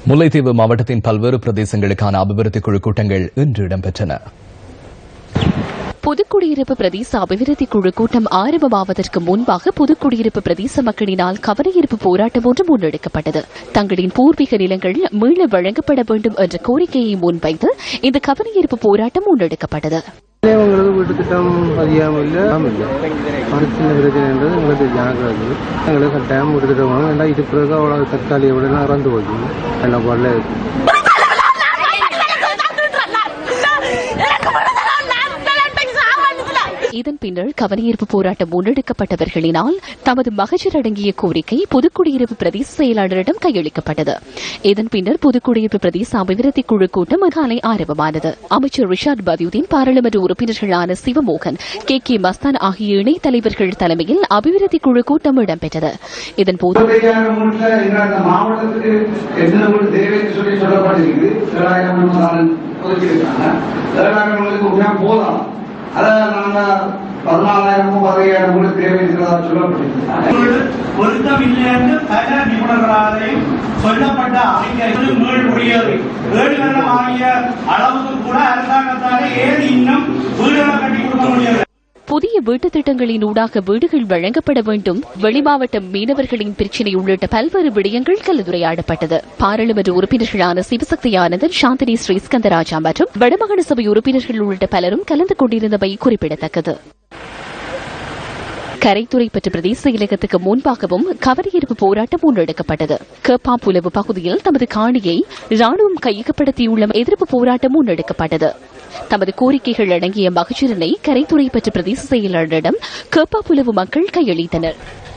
முல்லைத்தீவு மாவட்டத்தின் பல்வேறு பிரதேசங்களுக்கான அபிவிருத்தி குழு கூட்டங்கள் இன்று இடம்பெற்றன. புதுக்குடியிருப்பு பிரதேச அபிவிருத்தி குழு கூட்டம் ஆரம்பமாவதற்கு முன்பாக புதுக்குடியிருப்பு பிரதேச மக்களினால் கவனஈர்ப்பு போராட்டம் ஒன்று முன்னெடுக்கப்பட்டது. தங்களின் பூர்வீக நிலங்கள் மீள வழங்கப்பட வேண்டும் என்ற கோரிக்கையை முன்வைத்து இந்த கவனஈர்ப்பு போராட்டம் முன்னெடுக்கப்பட்டது. வீட்டு திட்டம் அதிகாமல் சின்ன பிரச்சனை என்றது எங்களுக்கு ஜாகிரதை. எங்களுக்கு கட்டாயம் வீட்டு திட்டம் இது பிறகு அவ்வளோ தற்காலிக விட இறந்து போச்சு என்ன போல. இதன் பின்னர் கவனஈர்ப்பு போராட்டம் முன்னெடுக்கப்பட்டவர்களினால் தமது மகஜர் அடங்கிய கோரிக்கை புதுக்குடியிருப்பு பிரதேச செயலாளரிடம் கையளிக்கப்பட்டது. இதன் பின்னர் புதுக்குடியிருப்பு பிரதேச அபிவிருத்தி குழு கூட்டம் காலை ஆரம்பமானது. அமைச்சர் ரிஷாட் பதியுதீன், பாராளுமன்ற உறுப்பினர்களான சிவமோகன், கே மஸ்தான் ஆகிய இணைத் தலைவர்கள் தலைமையில் அபிவிருத்தி குழு கூட்டம் இடம்பெற்றது. இதன்போது பொருத்தமில்லை என்று பல நிபுணர்களாலையும் சொல்லப்பட்ட அறிஞர்கள் மீள்முடியது ஆகிய அளவுக்கு கூட அரசாங்கத்தாலே ஏன் இன்னும் வீடுகளை கட்டி கொடுக்க முடியாது. புதிய வீட்டுத் திட்டங்களின் ஊடாக வீடுகள் வழங்கப்பட வேண்டும், வெளிமாவட்ட மீனவர்களின் பிரச்சினை உள்ளிட்ட பல்வேறு விடயங்கள் கலந்துரையாடப்பட்டது. பாராளுமன்ற உறுப்பினர்களான சிவசக்தி ஆனந்தன், சாந்தினி ஸ்ரீஸ்கந்தராஜா மற்றும் வடமாகாண சபை உறுப்பினர்கள் உள்ளிட்ட பலரும் கலந்து கொண்டிருந்தமை குறிப்பிடத்தக்கது. கரைத்துறை பெற்ற பிரதேச செயலகத்துக்கு முன்பாகவும் கவனஈர்ப்பு போராட்டம் முன்னெடுக்கப்பட்டது. கேப்பாப்புலவு பகுதியில் தமது காணியை ராணுவம் கையகப்படுத்தியுள்ள எதிர்ப்பு போராட்டம் முன்னெடுக்கப்பட்டது. தமது கோரிக்கைகள் அடங்கிய மகஜரினை கரைத்துறை பெற்ற பிரதேச செயலாளரிடம் கேப்பாப்புலவு மக்கள் கையளித்தனர்.